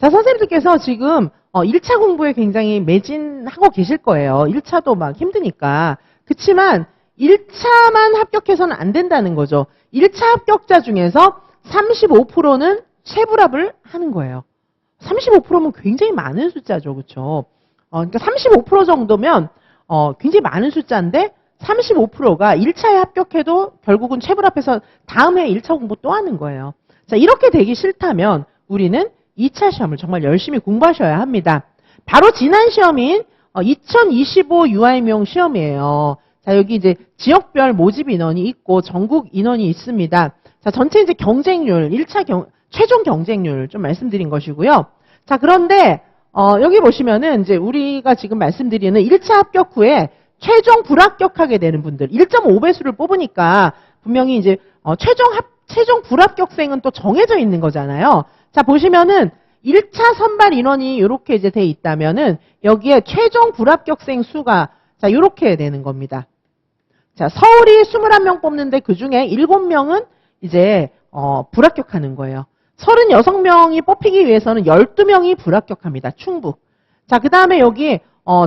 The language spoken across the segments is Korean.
자, 선생님들께서 지금 1차 공부에 굉장히 매진하고 계실 거예요. 1차도 막 힘드니까. 그치만 1차만 합격해서는 안 된다는 거죠. 1차 합격자 중에서 35%는 체불합을 하는 거예요. 35%면 굉장히 많은 숫자죠. 그렇죠? 그러니까 35% 정도면 굉장히 많은 숫자인데 35%가 1차에 합격해도 결국은 체불합해서 다음 해 1차 공부 또 하는 거예요. 자, 이렇게 되기 싫다면 우리는 2차 시험을 정말 열심히 공부하셔야 합니다. 바로 지난 시험인 2025 유아임용 시험이에요. 자, 여기 이제 지역별 모집 인원이 있고 전국 인원이 있습니다. 자, 전체 이제 경쟁률, 1차 최종 경쟁률 좀 말씀드린 것이고요. 자, 그런데 여기 보시면은 이제 우리가 지금 말씀드리는 1차 합격 후에 최종 불합격하게 되는 분들 1.5배수를 뽑으니까 분명히 이제 최종 불합격생은 또 정해져 있는 거잖아요. 자, 보시면은 1차 선발 인원이 이렇게 이제 돼 있다면은 여기에 최종 불합격생 수가 자, 이렇게 되는 겁니다. 자, 서울이 21명 뽑는데 그 중에 7명은 이제 불합격하는 거예요. 36명이 뽑히기 위해서는 12명이 불합격합니다. 충북. 자, 그 다음에 여기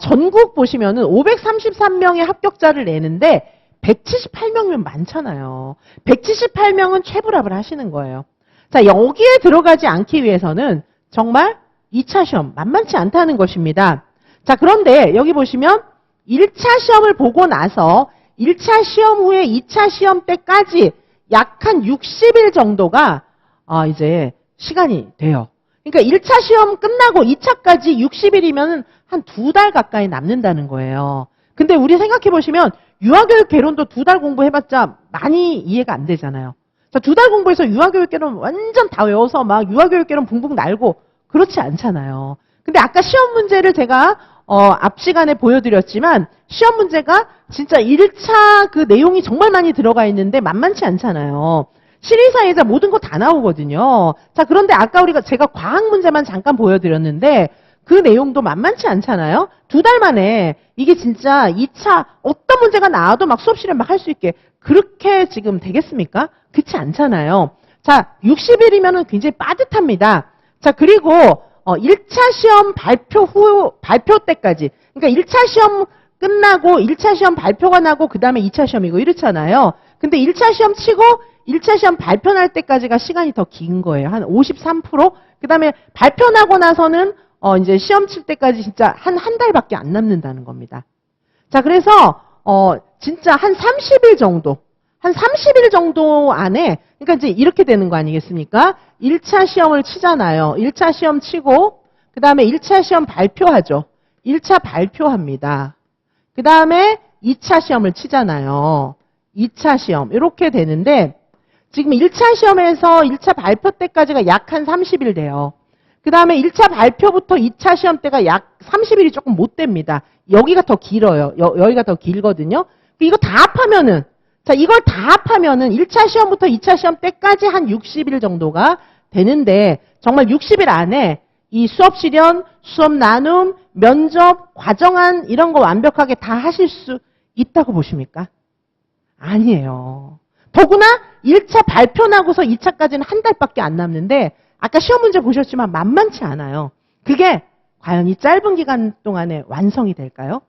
전국 보시면은 533명의 합격자를 내는데 178명이면 많잖아요. 178명은 체불합을 하시는 거예요. 자, 여기에 들어가지 않기 위해서는 정말 2차 시험 만만치 않다는 것입니다. 자, 그런데 여기 보시면 1차 시험을 보고 나서 1차 시험 후에 2차 시험 때까지 약 한 60일 정도가 이제 시간이 돼요. 그러니까 1차 시험 끝나고 2차까지 60일이면 한 2달 가까이 남는다는 거예요. 근데 우리 생각해 보시면 유아교육 개론도 2달 공부해봤자 많이 이해가 안 되잖아요. 자, 2달 공부해서 유아교육 개론 완전 다 외워서 막 유아교육 개론 붕붕 날고 그렇지 않잖아요. 근데 아까 시험 문제를 제가 앞 시간에 보여드렸지만 시험 문제가 진짜 1차 그 내용이 정말 많이 들어가 있는데 만만치 않잖아요. 실의사회자 모든 거 다 나오거든요. 자, 그런데 아까 제가 과학 문제만 잠깐 보여드렸는데 그 내용도 만만치 않잖아요. 2달 만에 이게 진짜 2차 어떤 문제가 나와도 막 수업실에 막 할 수 있게 그렇게 지금 되겠습니까? 그렇지 않잖아요. 자, 60일이면은 굉장히 빠듯합니다. 자, 그리고 1차 시험 발표 때까지 그러니까 1차 시험 끝나고 1차 시험 발표가 나고 그 다음에 2차 시험이고 이렇잖아요. 근데 1차 시험 치고 1차 시험 발표 날 때까지가 시간이 더 긴 거예요. 한 53%? 그 다음에 발표 나고 나서는 이제 시험 칠 때까지 진짜 한 달밖에 안 남는다는 겁니다. 자, 그래서 진짜 한 30일 정도 안에 그러니까 이제 이렇게 되는 거 아니겠습니까? 1차 시험을 치잖아요. 1차 시험 치고 그 다음에 1차 시험 발표하죠. 1차 발표합니다. 그 다음에 2차 시험을 치잖아요. 2차 시험 이렇게 되는데 지금 1차 시험에서 1차 발표 때까지가 약 한 30일 돼요. 그 다음에 1차 발표부터 2차 시험 때가 약 30일이 조금 못 됩니다. 여기가 더 길어요. 여기가 더 길거든요. 이거 다 합하면은 자, 이걸 다 합하면은 1차 시험부터 2차 시험 때까지 한 60일 정도가 되는데 정말 60일 안에 이 수업 실현, 수업 나눔, 면접, 과정안 이런 거 완벽하게 다 하실 수 있다고 보십니까? 아니에요. 더구나 1차 발표 나고서 2차까지는 한 달밖에 안 남는데 아까 시험 문제 보셨지만 만만치 않아요. 그게 과연 이 짧은 기간 동안에 완성이 될까요?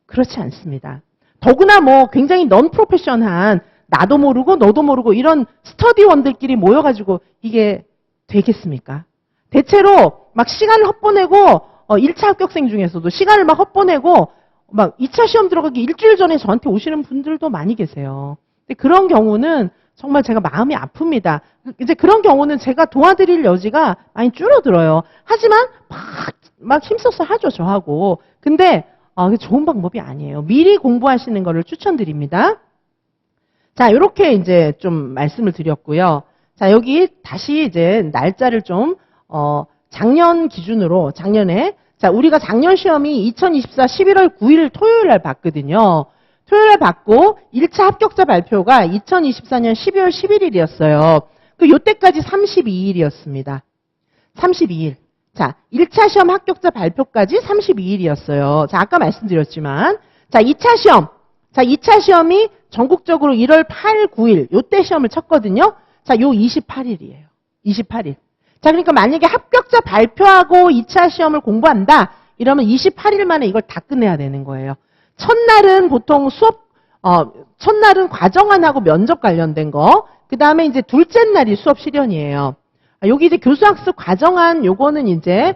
그렇지 않습니다. 더구나 뭐 굉장히 넌 프로페셔널한 나도 모르고 너도 모르고 이런 스터디원들끼리 모여가지고 이게 되겠습니까? 대체로 막 시간을 헛보내고 1차 합격생 중에서도 시간을 막 헛보내고 막 2차 시험 들어가기 일주일 전에 저한테 오시는 분들도 많이 계세요. 근데 그런 경우는 정말 제가 마음이 아픕니다. 이제 그런 경우는 제가 도와드릴 여지가 많이 줄어들어요. 하지만 막 힘써서 하죠, 저하고. 근데 좋은 방법이 아니에요. 미리 공부하시는 거를 추천드립니다. 자, 이렇게 이제 좀 말씀을 드렸고요. 자, 여기 다시 이제 날짜를 좀 작년 기준으로 작년에 자, 우리가 작년 시험이 2024 11월 9일 토요일 날 봤거든요. 토요일 날 받고 1차 합격자 발표가 2024년 12월 11일이었어요. 요때까지 32일이었습니다. 32일. 자, 1차 시험 합격자 발표까지 32일이었어요. 자, 아까 말씀드렸지만 자, 2차 시험. 자, 2차 시험이 전국적으로 1월 8일, 9일 요때 시험을 쳤거든요. 자, 요 28일이에요. 28일. 자, 그러니까 만약에 합격자 발표하고 2차 시험을 공부한다. 이러면 28일 만에 이걸 다 끝내야 되는 거예요. 첫날은 보통 첫날은 과정안하고 면접 관련된 거. 그 다음에 이제 둘째 날이 수업 실현이에요. 여기 이제 교수학습 과정안 요거는 이제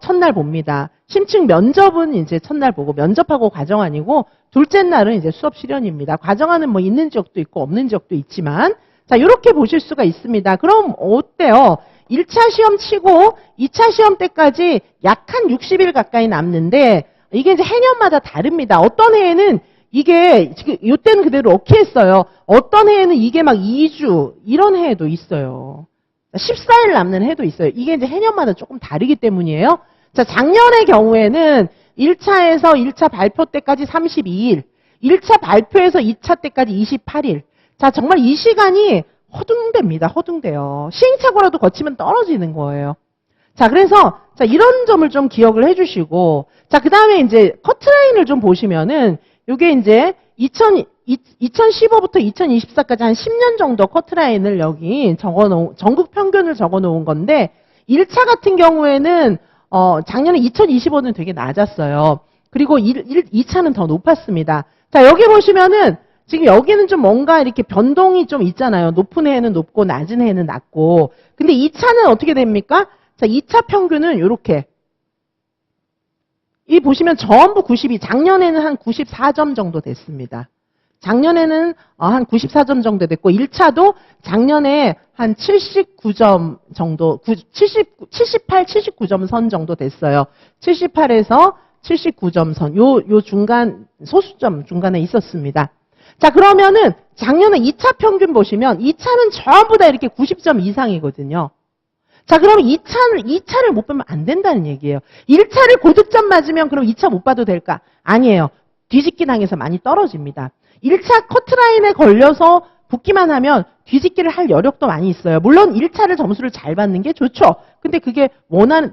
첫날 봅니다. 심층 면접은 이제 첫날 보고 면접하고 과정안이고 둘째 날은 이제 수업 실현입니다. 과정안은 뭐 있는 지역도 있고 없는 지역도 있지만 자, 이렇게 보실 수가 있습니다. 그럼 어때요? 1차 시험 치고 2차 시험 때까지 약 한 60일 가까이 남는데 이게 이제 해년마다 다릅니다. 어떤 해에는 이게 지금 이때는 그대로 오케이 했어요. 어떤 해에는 이게 막 2주 이런 해에도 있어요. 14일 남는 해도 있어요. 이게 이제 해년마다 조금 다르기 때문이에요. 자, 작년의 경우에는 1차에서 1차 발표 때까지 32일, 1차 발표에서 2차 때까지 28일. 자, 정말 이 시간이 허둥댑니다. 허둥대요. 시행착오라도 거치면 떨어지는 거예요. 자, 그래서 자, 이런 점을 좀 기억을 해주시고, 자, 그 다음에 이제 커트라인을 좀 보시면은 요게 이제 2015부터 2024까지 한 10년 정도 커트라인을 여기 전국 평균을 적어 놓은 건데 1차 같은 경우에는 작년에 2025는 되게 낮았어요. 그리고 2차는 더 높았습니다. 자, 여기 보시면은 지금 여기는 좀 뭔가 이렇게 변동이 좀 있잖아요. 높은 해에는 높고 낮은 해에는 낮고. 근데 2차는 어떻게 됩니까? 자, 2차 평균은 이렇게. 이 보시면 전부 92, 작년에는 한 94점 정도 됐습니다. 작년에는 한 94점 정도 됐고 1차도 작년에 한 79점 정도, 78, 79점 선 정도 됐어요. 78에서 79점 선, 요 중간, 소수점 중간에 있었습니다. 자, 그러면은 작년에 2차 평균 보시면 2차는 전부 다 이렇게 90점 이상이거든요. 자, 그러면 2차를 못 빼면 안 된다는 얘기예요. 1차를 고득점 맞으면 그럼 2차 못 봐도 될까? 아니에요. 뒤집기 당해서 많이 떨어집니다. 1차 커트라인에 걸려서 붙기만 하면 뒤집기를 할 여력도 많이 있어요. 물론 1차를 점수를 잘 받는 게 좋죠. 근데 그게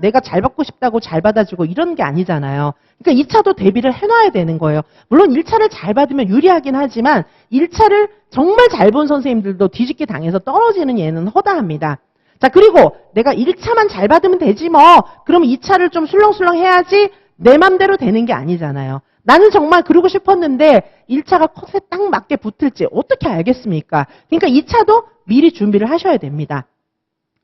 내가 잘 받고 싶다고 잘 받아주고 이런 게 아니잖아요. 그러니까 2차도 대비를 해놔야 되는 거예요. 물론 1차를 잘 받으면 유리하긴 하지만 1차를 정말 잘 본 선생님들도 뒤집기 당해서 떨어지는 예는 허다합니다. 자, 그리고 내가 1차만 잘 받으면 되지 뭐. 그럼 2차를 좀 술렁술렁 해야지 내 맘대로 되는 게 아니잖아요. 나는 정말 그러고 싶었는데 1차가 컷에 딱 맞게 붙을지 어떻게 알겠습니까? 그러니까 2차도 미리 준비를 하셔야 됩니다.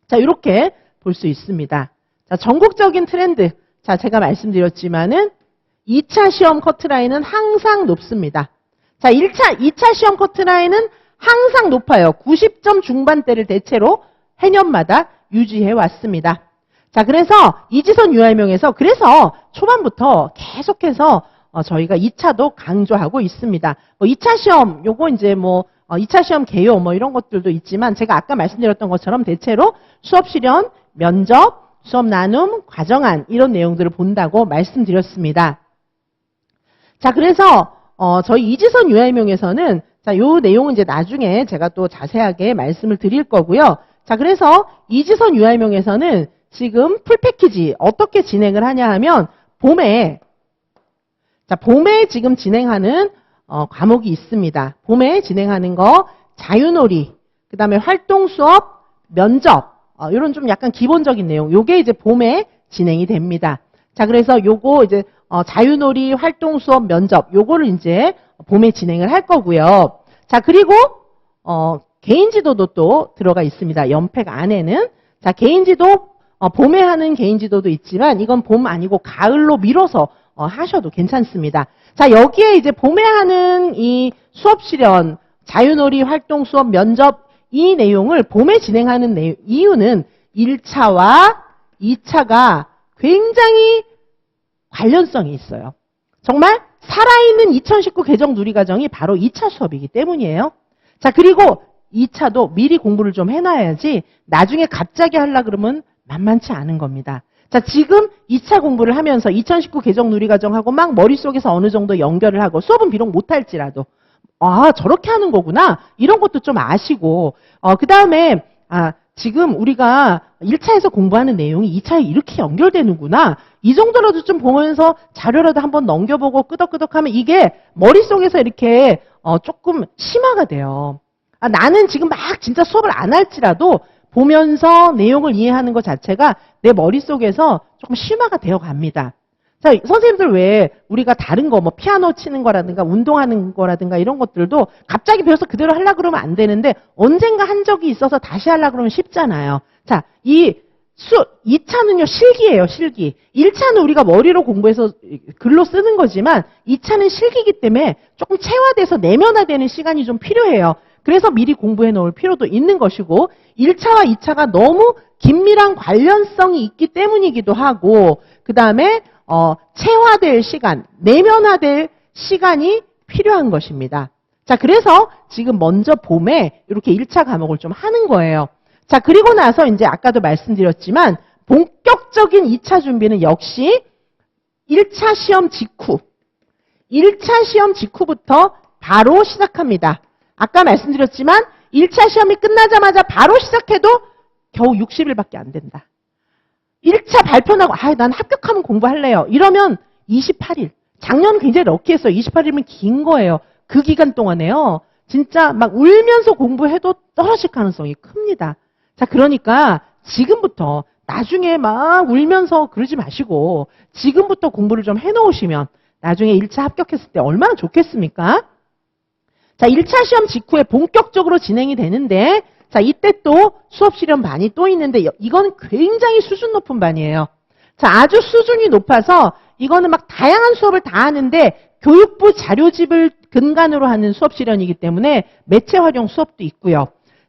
자, 이렇게 볼 수 있습니다. 자, 전국적인 트렌드. 자, 제가 말씀드렸지만은 2차 시험 커트라인은 항상 높습니다. 자, 2차 시험 커트라인은 항상 높아요. 90점 중반대를 대체로 해년마다 유지해 왔습니다. 자, 그래서 이지선 유알명에서 그래서 초반부터 계속해서 저희가 2차도 강조하고 있습니다. 2차 시험, 요거 이제 2차 시험 개요 이런 것들도 있지만 제가 아까 말씀드렸던 것처럼 대체로 수업 실현, 면접, 수업 나눔, 과정안 이런 내용들을 본다고 말씀드렸습니다. 자, 그래서 저희 이지선 유알명에서는 자, 요 내용은 이제 나중에 제가 또 자세하게 말씀을 드릴 거고요. 자, 그래서 이지선 유알명에서는 지금 풀패키지 어떻게 진행을 하냐 하면 봄에 지금 진행하는 과목이 있습니다. 봄에 진행하는 거 자유놀이, 그 다음에 활동 수업, 면접 이런 좀 약간 기본적인 내용. 요게 이제 봄에 진행이 됩니다. 자, 그래서 요거 이제 자유놀이, 활동 수업, 면접 요거를 이제 봄에 진행을 할 거고요. 자, 그리고 개인지도도 또 들어가 있습니다. 연팩 안에는. 자, 개인지도 봄에 하는 개인지도도 있지만 이건 봄 아니고 가을로 미뤄서 하셔도 괜찮습니다. 자, 여기에 이제 봄에 하는 이 수업 실현, 자유놀이, 활동 수업, 면접 이 내용을 봄에 진행하는 이유는 1차와 2차가 굉장히 관련성이 있어요. 정말 살아있는 2019 개정 누리과정이 바로 2차 수업이기 때문이에요. 자, 그리고 2차도 미리 공부를 좀 해놔야지 나중에 갑자기 하려고 그러면 만만치 않은 겁니다. 자, 지금 2차 공부를 하면서 2019 개정 누리과정하고 막 머릿속에서 어느 정도 연결을 하고 수업은 비록 못할지라도 저렇게 하는 거구나 이런 것도 좀 아시고 그 다음에 지금 우리가 1차에서 공부하는 내용이 2차에 이렇게 연결되는구나 이 정도라도 좀 보면서 자료라도 한번 넘겨보고 끄덕끄덕하면 이게 머릿속에서 이렇게 조금 심화가 돼요. 나는 지금 막 진짜 수업을 안 할지라도 보면서 내용을 이해하는 것 자체가 내 머릿속에서 조금 심화가 되어 갑니다. 자, 선생님들 왜 우리가 다른 거, 뭐 피아노 치는 거라든가 운동하는 거라든가 이런 것들도 갑자기 배워서 그대로 하려고 그러면 안 되는데 언젠가 한 적이 있어서 다시 하려고 그러면 쉽잖아요. 자, 2차는요, 실기예요, 실기. 1차는 우리가 머리로 공부해서 글로 쓰는 거지만 2차는 실기이기 때문에 조금 체화돼서 내면화되는 시간이 좀 필요해요. 그래서 미리 공부해 놓을 필요도 있는 것이고 1차와 2차가 너무 긴밀한 관련성이 있기 때문이기도 하고 그 다음에 체화될 시간, 내면화될 시간이 필요한 것입니다. 자, 그래서 지금 먼저 봄에 이렇게 1차 과목을 좀 하는 거예요. 자, 그리고 나서 이제 아까도 말씀드렸지만 본격적인 2차 준비는 역시 1차 시험 직후, 1차 시험 직후부터 바로 시작합니다. 아까 말씀드렸지만 1차 시험이 끝나자마자 바로 시작해도 겨우 60일밖에 안 된다. 1차 발표 나고 난 합격하면 공부할래요. 이러면 28일. 작년 굉장히 럭키했어요. 28일이면 긴 거예요. 그 기간 동안에요. 진짜 막 울면서 공부해도 떨어질 가능성이 큽니다. 자, 그러니까 지금부터 나중에 막 울면서 그러지 마시고 지금부터 공부를 좀 해놓으시면 나중에 1차 합격했을 때 얼마나 좋겠습니까? 자, 1차 시험 직후에 본격적으로 진행이 되는데 자, 이때 또 수업 실험 반이 또 있는데 이건 굉장히 수준 높은 반이에요. 자, 아주 수준이 높아서 이거는 막 다양한 수업을 다 하는데 교육부 자료집을 근간으로 하는 수업 실현이기 때문에 매체 활용 수업도 있고요.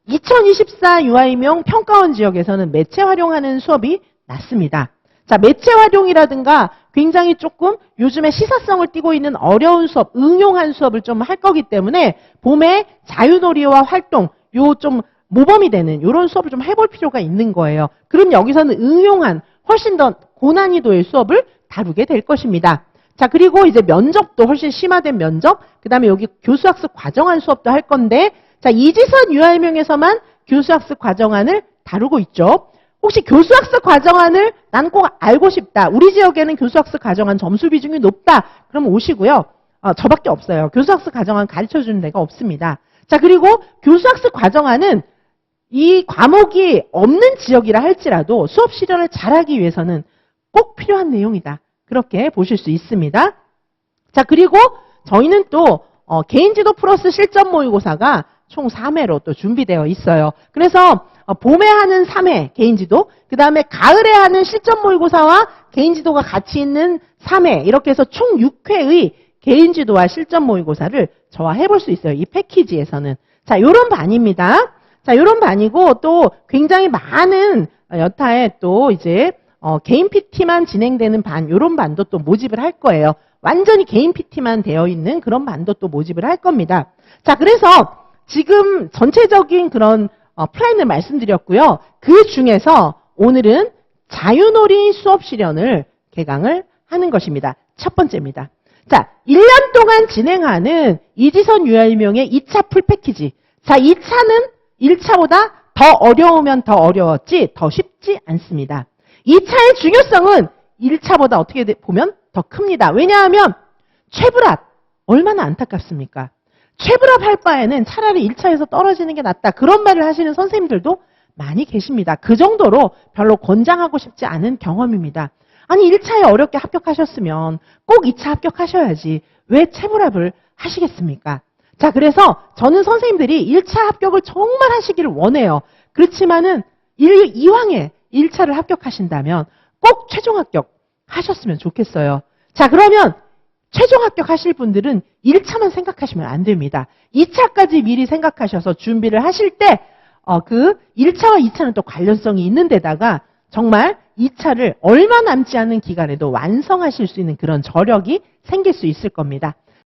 2024 유아임용 평가원 지역에서는 매체 활용하는 수업이 낮습니다. 자, 매체 활용이라든가 굉장히 조금 요즘에 시사성을 띠고 있는 어려운 수업, 응용한 수업을 좀 할 거기 때문에 봄에 자유놀이와 활동, 요 좀 모범이 되는 이런 수업을 좀 해볼 필요가 있는 거예요. 그럼 여기서는 응용한 훨씬 더 고난이도의 수업을 다루게 될 것입니다. 자, 그리고 이제 면접도 훨씬 심화된 면접, 그 다음에 여기 교수학습 과정안 수업도 할 건데 자, 이지선 유아임용에서만 교수학습 과정안을 다루고 있죠. 혹시 교수학습 과정안을 난 꼭 알고 싶다. 우리 지역에는 교수학습 과정안 점수 비중이 높다. 그럼 오시고요. 저밖에 없어요. 교수학습 과정안 가르쳐주는 데가 없습니다. 자, 그리고 교수학습 과정안은 이 과목이 없는 지역이라 할지라도 수업 실현을 잘하기 위해서는 꼭 필요한 내용이다. 그렇게 보실 수 있습니다. 자, 그리고 저희는 또 개인지도 플러스 실전 모의고사가 총 3회로 또 준비되어 있어요. 그래서 봄에 하는 3회 개인지도, 그 다음에 가을에 하는 실전 모의고사와 개인지도가 같이 있는 3회 이렇게 해서 총 6회의 개인지도와 실전 모의고사를 저와 해볼 수 있어요. 이 패키지에서는. 자, 요런 반입니다. 자, 요런 반이고 또 굉장히 많은 여타의 또 이제 개인 PT만 진행되는 반, 요런 반도 또 모집을 할 거예요. 완전히 개인 PT만 되어 있는 그런 반도 또 모집을 할 겁니다. 자, 그래서 지금 전체적인 그런 플랜을 말씀드렸고요. 그 중에서 오늘은 자유놀이 수업 실현을 개강을 하는 것입니다. 첫 번째입니다. 자, 1년 동안 진행하는 이지선 유아임용의 2차 풀 패키지. 자, 2차는 1차보다 더 어려우면 더 어려웠지 더 쉽지 않습니다. 2차의 중요성은 1차보다 어떻게 보면 더 큽니다. 왜냐하면 최불합 얼마나 안타깝습니까? 최불합 할 바에는 차라리 1차에서 떨어지는 게 낫다. 그런 말을 하시는 선생님들도 많이 계십니다. 그 정도로 별로 권장하고 싶지 않은 경험입니다. 아니 1차에 어렵게 합격하셨으면 꼭 2차 합격하셔야지 왜 최불합을 하시겠습니까? 자, 그래서 저는 선생님들이 1차 합격을 정말 하시기를 원해요. 그렇지만은 이왕에 1차를 합격하신다면 꼭 최종 합격 하셨으면 좋겠어요. 자, 그러면 최종 합격하실 분들은 1차만 생각하시면 안 됩니다. 2차까지 미리 생각하셔서 준비를 하실 때 그 1차와 2차는 또 관련성이 있는 데다가 정말 2차를 얼마 남지 않은 기간에도 완성하실 수 있는 그런 저력이 생길 수 있을 겁니다.